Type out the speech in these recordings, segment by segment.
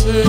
নমস্কার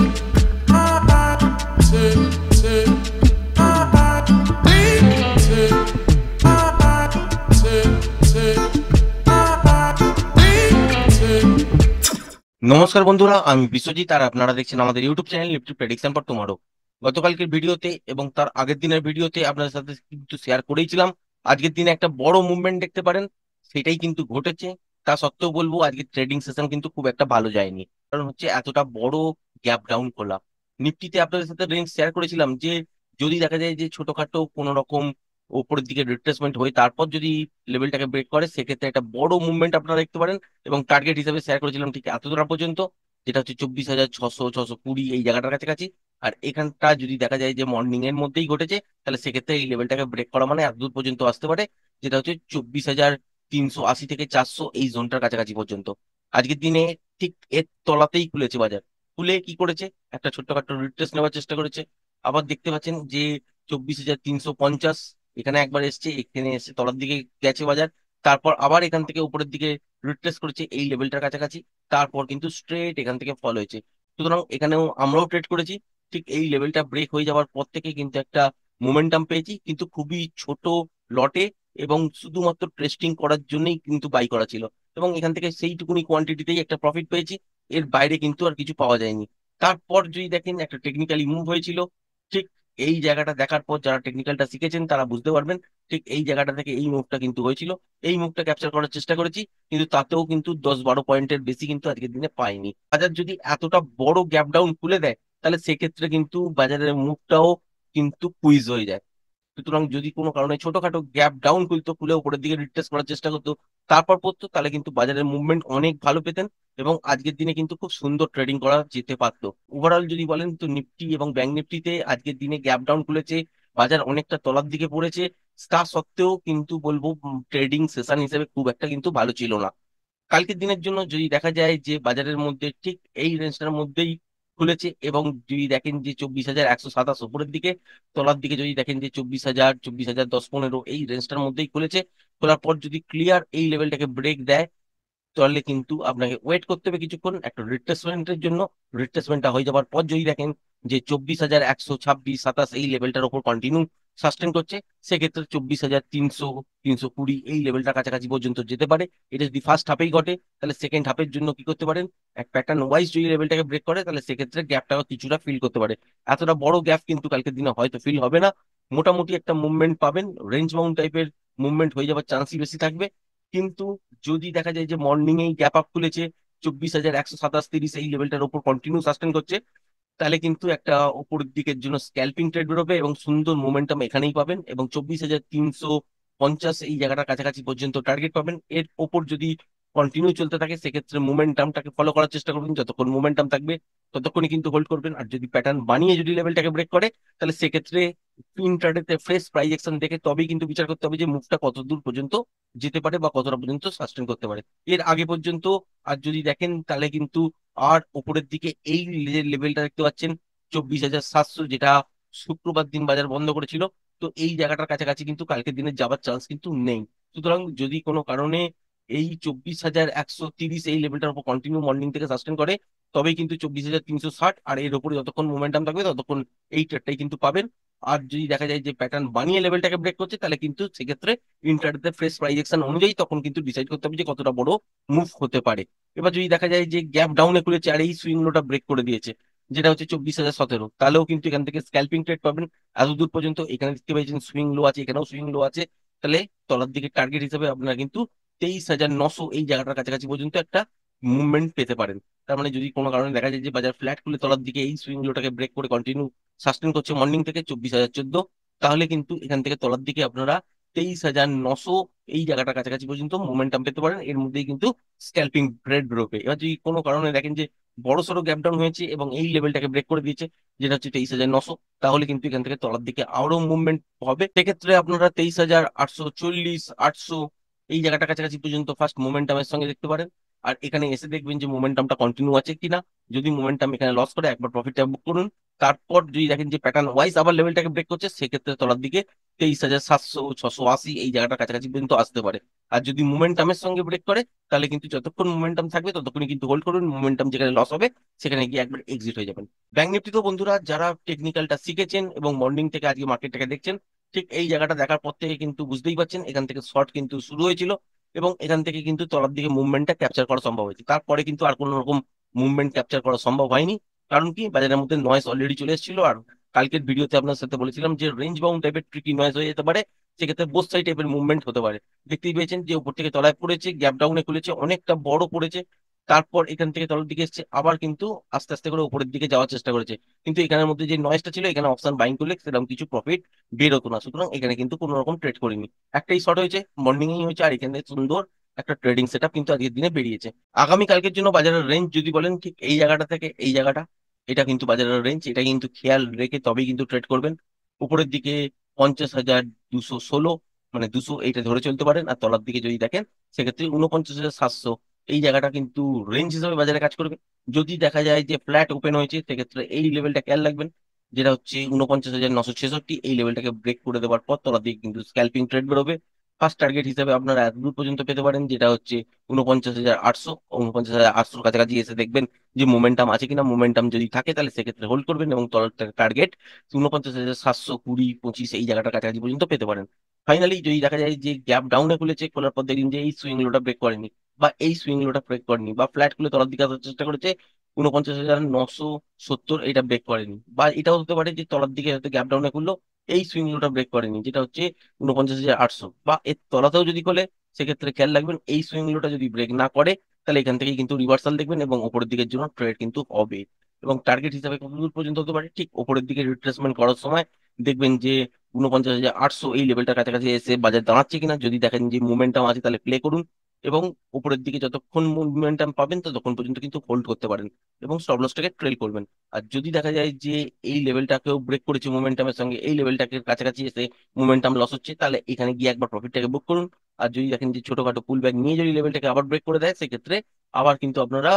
বন্ধুরা, আমি বিশ্বজিৎ আর আপনারা দেখছেন আমাদের YouTube channel Nifty prediction for tomorrow. গতকালকের ভিডিওতে এবং তার আগের দিনের ভিডিওতে আপনাদের সাথে কিন্তু শেয়ার করেইছিলাম আজকের দিনে একটা বড় মুভমেন্ট দেখতে পারেন, সেটাই কিন্তু ঘটেছে। তা সত্ত্বেও বলবো আজকের ট্রেডিং সেশন কিন্তু খুব একটা ভালো যায়নি, কারণ হচ্ছে এতটা বড় গ্যাপ ডাউন খোলা। নিফটিতে আপনাদের সাথে রেঞ্জ শেয়ার করেছিলাম যে যদি দেখা যায় যে ছোটখাটো কোনো রকম উপরের দিকে রিট্রেসমেন্ট হয়ে তারপর যদি লেভেলটাকে ব্রেক করে, সেক্ষেত্রে একটা বড় মুভমেন্ট আপনারা দেখতে পারেন। এবং টার্গেট হিসেবে শেয়ার করেছিলাম ঠিক এতটা পর্যন্ত, যেটা হচ্ছে 24,600 620 এই জায়গাটার কাছাকাছি। আর এখানটা যদি দেখা যায় যে মর্নিং এর মধ্যেই ঘটেছে, তাহলে সেক্ষেত্রে এই লেভেলটাকে ব্রেক করা মানে এতদূর পর্যন্ত আসতে পারে, যেটা হচ্ছে 24,380 থেকে 400 এই জোনটার কাছাকাছি পর্যন্ত। আজকের দিনে ঠিক এর তলাতেই খুলেছে বাজার। খুলে কি করেছে, একটা ছোট্টখাট্ট রিট্রেস নেওয়ার চেষ্টা করেছে। আবার দেখতে পাচ্ছেন যে 24,350 এখানে একবার এসছে, এখানে এসে তলার দিকে গেছে বাজার। তারপর আবার এখান থেকে উপরের দিকে রিট্রেস করেছে এই লেভেলটার কাছাকাছি। তারপর কিন্তু স্ট্রেট এখান থেকে ফল হয়েছে। সুতরাং এখানেও আমরাও ট্রেড করেছি। ঠিক এই লেভেলটা ব্রেক হয়ে যাওয়ার পর থেকে কিন্তু একটা মোমেন্টাম পেয়েছি, কিন্তু খুবই ছোট লটে, এবং শুধুমাত্র টেস্টিং করার জন্যই কিন্তু বাই করা ছিল। এবং এখান থেকে সেইটুকুনি কোয়ান্টিটিতেই একটা প্রফিট পেয়েছি, এর বাইরে কিন্তু আর কিছু পাওয়া যায়নি। তারপর যদি দেখেন একটা টেকনিক্যালি মুভ হয়েছিল। ঠিক এই জায়গাটা দেখার পর যারা টেকনিক্যালটা শিখেছেন তারা বুঝতে পারবেন, ঠিক এই জায়গাটা থেকে এই মুভটা কিন্তু হয়েছিল। এই মুভটা ক্যাপচার করার চেষ্টা করেছি, কিন্তু তাতেও কিন্তু 10-12 পয়েন্টের বেশি কিন্তু আজকের দিনে পাইনি। বাজার যদি এতটা বড় গ্যাপ ডাউন খুলে দেয়, তাহলে সেক্ষেত্রে কিন্তু বাজারের মুভটাও কিন্তু কুইজ হয়ে যায়। সুতরাং যদি কোনো কারণে ছোটখাটো গ্যাপ ডাউন খুলতো, খুলে উপরের দিকে রিট্রেস করার চেষ্টা করতো, তারপর পড়তো, তাহলে কিন্তু বাজারের মুভমেন্ট অনেক ভালো পেতেন এবং আজকের দিনে কিন্তু খুব সুন্দর ট্রেডিং করা যেতে পারতো। ওভারঅল যদি বলেন তো নিফটি এবং ব্যাংক নিফটিতে আজকের দিনে গ্যাপ ডাউন খুলেছে, বাজার অনেকটা তলার দিকে পড়েছে। তা সত্ত্বেও কিন্তু বলবো ট্রেডিং সেশন হিসেবে খুব একটা কিন্তু ভালো ছিল না। কালকের দিনের জন্য যদি দেখা যায় যে বাজারের মধ্যে ঠিক এই রেঞ্জটার মধ্যেই খুলেছে, এবং যদি দেখেন যে 24,127 উপরের দিকে, তলার দিকে যদি দেখেন যে 24,000 24,010-15 এই রেঞ্জটার মধ্যেই খুলেছে। খোলার পর যদি ক্লিয়ার এই লেভেলটাকে ব্রেক দেয়, তাহলে কিন্তু আপনাকে ওয়েট করতে হবে কিছুক্ষণ একটা রিট্রেসমেন্টের জন্য। রিট্রেসমেন্টটা হয়ে যাওয়ার পর যদি দেখেন যে 24,126-27 এই লেভেলটার উপর কন্টিনিউ সাস্টেন করছে, সেক্ষেত্রে 24,300 320 এই লেভেলটার কাছাকাছি পর্যন্ত যেতে পারে। এটা যদি ফার্স্ট হাফেই ঘটে, তাহলে সেকেন্ড হাফের জন্য কি করতে পারেন, এক প্যাটার্ন ওয়াইজ যদি লেভেলটাকে ব্রেক করে, তাহলে সেক্ষেত্রে গ্যাপটাও কিছুটা ফিল করতে পারে। এতটা বড় গ্যাপ কিন্তু কালকের দিনে হয়তো ফিল হবে না, মোটামুটি একটা মুভমেন্ট পাবেন, রেঞ্জ বাউন্ড টাইপের মুভমেন্ট হয়ে যাওয়ার চান্সই বেশি থাকবে। কিন্তু যদি দেখা যায় যে মর্নিং এই গ্যাপ আপ খুলেছে, 24,127-30 এই লেভেলটার উপর কন্টিনিউ সাস্টেন করছে, তাহলে কিন্তু একটা উপরের দিকের জন্য স্ক্যাল্পিং ট্রেড বেরোবে এবং সুন্দর মোমেন্টাম এখানেই পাবেন। এবং 24,350 এই জায়গাটার কাছাকাছি পর্যন্ত টার্গেট পাবেন। এর ওপর যদি কন্টিনিউ চলতে থাকে, সেক্ষেত্রে মোমেন্টামটাকে ফলো করার চেষ্টা করবেন। যতক্ষণ মোমেন্টাম থাকবে ততক্ষণই কিন্তু হোল্ড করবেন। আর যদি প্যাটার্ন বানিয়ে যদি লেভেলটাকে ব্রেক করে, তাহলে সেক্ষেত্রে ইন্ট্রাডেতে ফ্রেশ প্রাইস অ্যাকশন দেখে তবেই কিন্তু বিচার করতে হবে যে মুভটা কত দূর পর্যন্ত যেতে পারে বা কতটা পর্যন্ত সাস্টেন করতে পারে। এর আগে পর্যন্ত আর যদি দেখেন, তাহলে কিন্তু আর উপরের দিকে এই যে লেভেলটা দেখতে পাচ্ছেন 24,700, যেটা শুক্রবার দিন বাজার বন্ধ করেছিল, তো এই জায়গাটার কাছাকাছি কিন্তু কালকের দিনে যাবার চান্স কিন্তু নেই। সুতরাং যদি কোনো কারণে এই 24,130 এই লেভেলটার উপর কন্টিনিউ মর্নিং থেকে সাস্টেন করে, তবেই কিন্তু 24,360 আর এর উপরে যতক্ষণ মোমেন্টাম থাকবে ততক্ষণ এই ট্রেডটাই কিন্তু পাবেন। আর যদি দেখা যায় যে প্যাটার্ন বানিয়ে লেভেলটাকে ব্রেক করছে, তাহলে কিন্তু সেক্ষেত্রে ইন্টারডেতে ফ্রেশ প্রাইজেকশন অনুযায়ী তখন কিন্তু ডিসাইড করতে হবে যে কতটা বড় মুভ হতে পারে। এবার যদি দেখা যায় যে গ্যাপ ডাউনে খুলেছে আর এই সুইং লোটা ব্রেক করে দিয়েছে, যেটা হচ্ছে 24,017, তাহলেও কিন্তু এখান থেকে স্ক্যাল্পিং ট্রেড পাবেন এত দূর পর্যন্ত। এখানে দেখতে পাচ্ছেন সুইং লো আছে, এখানেও সুইং লো আছে। তাহলে তলার দিকে টার্গেট হিসেবে আপনারা কিন্তু 23,900 এই জায়গাটার কাছাকাছি পর্যন্ত একটা মুভমেন্ট পেতে পারেন। তার মানে যদি কোনো কারণে দেখা যায় যে বাজার ফ্ল্যাট খুলে তলার দিকে এই সুইং লোটাকে ব্রেক করে কন্টিনিউ সাস্টেন করছে মর্নিং থেকে 24,014, তাহলে কিন্তু এখান থেকে তলার দিকে আপনারা 23,900 এই জায়গাটার কাছাকাছি পর্যন্ত মোমেন্টাম পেতে পারেন। এর মধ্যেই কিন্তু স্ক্যাল্পিং ট্রেড বেরোবে। এবার যদি কোনো কারণে দেখেন যে বড় সড়ো গ্যাপ ডাউন হয়েছে এবং এই লেভেলটাকে ব্রেক করে দিয়েছে, যেটা হচ্ছে 23,900, তাহলে কিন্তু এখান থেকে তলার দিকে আরো মুভমেন্ট হবে। সেক্ষেত্রে আপনারা 23,840 800 এই জায়গাটা কাছাকাছি পর্যন্ত ফার্স্ট মোমেন্টামের সঙ্গে দেখতে পারেন। আর এখানে এসে দেখবেন যে মোমেন্টামটা কন্টিনিউ আছে কিনা। যদি মোমেন্টাম এখানে লস করে একবার প্রফিটটা বুক করুন। তারপর যদি দেখেন যে প্যাটার্ন ওয়াইজ আবার লেভেলটাকে ব্রেক করছে, সেক্ষেত্রে তলার দিকে 23,700 680 এই জায়গাটার কাছাকাছি পর্যন্ত আসতে পারে। আর যদি মোমেন্টামের সঙ্গে ব্রেক করে তাহলে কিন্তু যতক্ষণ মোমেন্টাম থাকবে ততক্ষণই কিন্তু হোল্ড করবেন, মোমেন্টাম যেখানে লস হবে সেখানে গিয়ে একবার এক্সিট হয়ে যাবেন। ব্যাংক নিফটি তো বন্ধুরা যারা টেকনিক্যালটা শিখেছেন এবং মর্নিং থেকে আজকে মার্কেটটাকে দেখছেন, ঠিক এই জায়গাটা দেখার পর থেকে কিন্তু বুঝতেই পারছেন এখান থেকে শর্ট কিন্তু শুরু হয়েছিল এবং এখান থেকে কিন্তু তলার দিকে মুভমেন্টটা ক্যাপচার করা সম্ভব হয়েছে। তারপরে কিন্তু আর কোনো রকম মুভমেন্ট ক্যাপচার করা সম্ভব হয়নি। কারণ কি, বাজারের মধ্যে নয়েজ অলরেডি চলে এসেছিল। আর কালকের ভিডিওতে আপনার সাথে বলেছিলাম যে রেঞ্জ বাউন্ড টাইপের ট্রিকি নয়েজ হয়ে যেতে পারে, সেক্ষেত্রে বোথ সাইড টাইপের মুভমেন্ট হতে পারে। দেখতেই পেয়েছেন যে উপর থেকে তলায় পড়েছে, গ্যাপ ডাউনে খুলেছে, অনেকটা বড় পড়েছে, তারপর এখান থেকে তলার দিকে এসেছে, আবার কিন্তু আস্তে আস্তে করে উপরের দিকে যাওয়ার চেষ্টা করেছে। কিন্তু এখানের মধ্যে যে নয়েজটা ছিল, এখানে অপশন বাইং করলে সেরকম কিছু প্রফিট বের হতো না, সুতরাং এখানে কিন্তু কোনো রকম ট্রেড করিনি। একটাই শর্ট হয়েছে, মর্নিং এই হয়েছে, আর এখানে সুন্দর একটা ট্রেডিং সেটআপ কিন্তু আজকের দিনে বেরিয়েছে। আগামী কালকের জন্য বাজারের রেঞ্জ যদি বলেন, ঠিক এই জায়গাটা থেকে এই জায়গাটা, এটা কিন্তু বাজারের রেঞ্জ, এটা কিন্তু খেয়াল রেখে তবেই কিন্তু ট্রেড করবেন। উপরের দিকে 50,216, মানে 200 এইটা ধরে চলতে পারেন। আর তলার দিকে যদি দেখেন সেক্ষেত্রে 49,700 এই জায়গাটা কিন্তু রেঞ্জ হিসেবে বাজারে কাজ করবে। যদি দেখা যায় যে ফ্ল্যাট ওপেন হয়েছে সেক্ষেত্রে এই লেভেলটা খেয়াল রাখবেন, যেটা হচ্ছে 49,966। এই লেভেলটাকে ব্রেক করে দেওয়ার পর তলার দিকে কিন্তু স্ক্যালপিং ট্রেড বেরোবে। ফার্স্ট টার্গেট হিসেবে আপনারা এত দূর পর্যন্ত পেতে পারেন, যেটা হচ্ছে 49,800। 49,800 কাছাকাছি এসে দেখবেন যে মোমেন্টাম আছে কিনা। মোমেন্টাম যদি থাকে তাহলে সেক্ষেত্রে হোল্ড করবেন এবং তলার টার্গেট 49,720 25 এই জায়গাটার কাছাকাছি পর্যন্ত পেতে পারেন। ফাইনালি যদি দেখা যায় যে গ্যাপ ডাউনে খুলেছে, খোলার পর দেখবেন যে এই সুইং লোটা ব্রেক করেনি বা এই সুইং লোটা ব্রেক করেনি, বা ফ্ল্যাট খুলে তলার দিকে আসার চেষ্টা করেছে 49,970, এটা ব্রেক করেনি, বা এটাও হতে পারে যে তলার দিকে হয়তো গ্যাপ ডাউনে খুললো, এই সুইং লোটা ব্রেক করেনি, যেটা হচ্ছে 49,800, বা এর তলাতেও যদি খোলে সেক্ষেত্রে খেয়াল রাখবেন এই সুইং লোটা যদি ব্রেক না করে তাহলে এখান থেকে কিন্তু রিভার্সাল দেখবেন এবং উপরের দিকের জন্য ট্রেড কিন্তু হবে। এবং টার্গেট হিসাবে কত দূর পর্যন্ত হতে পারে, ঠিক উপরের দিকে রিট্রেসমেন্ট করার সময় দেখবেন যে 49,800 এই লেভেলটার কাছাকাছি এসে বাজার দাঁড়াচ্ছে কিনা। যদি দেখেন যে মুভমেন্টাম আছে তাহলে প্লে করুন এবং উপরের দিকে যতক্ষণ মুভমেন্টাম পাবেন ততক্ষণ পর্যন্ত কিন্তু হোল্ড করতে পারেন এবং স্টপ লসটাকে ট্রেল করবেন। আর যদি দেখা যায় যে এই লেভেলটাকেও ব্রেক করেছে মোমেন্টামের সঙ্গে, এই লেভেলটাকে কাছাকাছি এসে মোমেন্টাম লস হচ্ছে, তাহলে এখানে গিয়ে একবার প্রফিটটাকে বুক করুন। আর যদি দেখেন যে ছোটখাটো পুল ব্যাক নিয়ে যদি লেভেলটাকে আবার ব্রেক করে দেয় সেক্ষেত্রে আবার কিন্তু আপনারা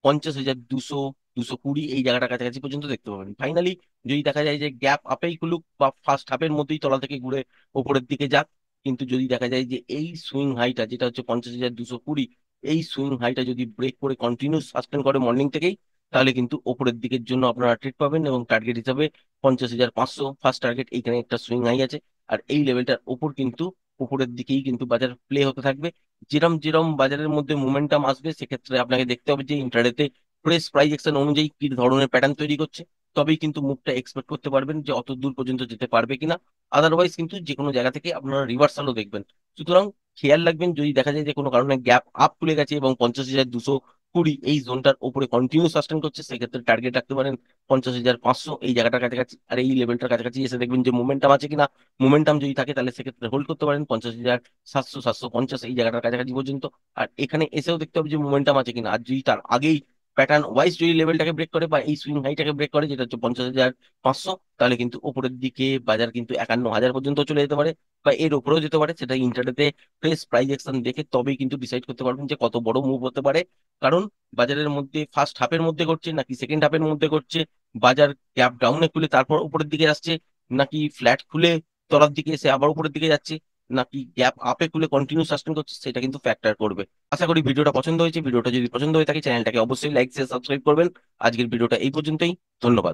50,200 220 এই জায়গাটা কাছাকাছি পর্যন্ত দেখতে পাবেন। ফাইনালি যদি দেখা যায় যে গ্যাপ আপেই খুলুক বা ফার্স্ট হাফের মধ্যেই তলা থেকে ঘুরে উপরের দিকে যাক, কিন্তু যদি দেখা যায় যে এই সুইং হাইটা যেটা হচ্ছে 50,220, এই সুইং হাইটা যদি ব্রেক করে কন্টিনিউ সাস্টেন করে মর্নিং থেকেই, তাহলে কিন্তু ওপরের দিকের জন্য আপনারা ট্রেড পাবেন এবং টার্গেট হিসাবে 50,500 ফার্স্ট টার্গেট। এইখানে একটা সুইং হাই আছে আর এই লেভেলটার উপর কিন্তু উপরের দিকেই কিন্তু বাজার প্লে হতে থাকবে। যেরম যেরম বাজারের মধ্যে মোমেন্টাম আসবে সেক্ষেত্রে আপনাকে দেখতে হবে যে ইন্ট্রাডেতে ফ্রেশ প্রাইস অ্যাকশন অনুযায়ী কি ধরনের প্যাটার্ন তৈরি করছে, তবেই কিন্তু মুভটা এক্সপেক্ট করতে পারবেন যে অত দূর পর্যন্ত যেতে পারবে কিনা। আদারওয়াইজ কিন্তু যে কোনো জায়গা থেকে আপনারা রিভার্সালও দেখবেন। সুতরাং খেয়াল রাখবেন যদি দেখা যায় যে কোনো কারণে গ্যাপ আপ খুলে গেছে এবং 50,220 এই জোনটার উপরে কন্টিনিউ সাস্টেন করছে, সেক্ষেত্রে টার্গেট রাখতে পারেন 50,500 এই জায়গাটার কাছাকাছি। আর এই লেভেলটার কাছাকাছি এসে দেখবেন যে মোমেন্টাম আছে কিনা। মোমেন্টাম যদি থাকে তাহলে সেক্ষেত্রে হোল্ড করতে পারেন 50,700 750 এই জায়গাটার কাছাকাছি পর্যন্ত। আর এখানে এসেও দেখতে হবে যে মোমেন্টাম আছে কিনা। আর যদি তার আগেই প্যাটার্ন ওয়াইজ যদি লেভেলটাকে ব্রেক করে বা এই সুইং হাইটাকে ব্রেক করে যেটা হচ্ছে 50,500, তাহলে কিন্তু উপরের দিকে বাজার কিন্তু 51,000 পর্যন্ত চলে যেতে পারে বা এর উপরেও যেতে পারে। সেটা ইন্টারডেতে ফ্রেশ প্রাইস অ্যাকশন দেখে তবেই কিন্তু ডিসাইড করতে পারবেন যে কত বড় মুভ হতে পারে। কারণ বাজারের মধ্যে ফার্স্ট হাফের মধ্যে করছে নাকি সেকেন্ড হাফের মধ্যে করছে, বাজার গ্যাপ ডাউনে খুলে তারপর উপরের দিকে আসছে, নাকি ফ্ল্যাট খুলে তলার দিকে এসে আবার উপরের দিকে যাচ্ছে, নাকি গ্যাপ আপে খুলে কন্টিনিউ সাস্টেন করছে, সেটা কিন্তু ফ্যাক্টর করবে। আশা করি ভিডিওটা পছন্দ হয়েছে। ভিডিওটা যদি পছন্দ হয়ে থাকে চ্যানেলটাকে অবশ্যই লাইক শেয়ার সাবস্ক্রাইব করবেন। আজকের ভিডিওটা এই পর্যন্তই। ধন্যবাদ।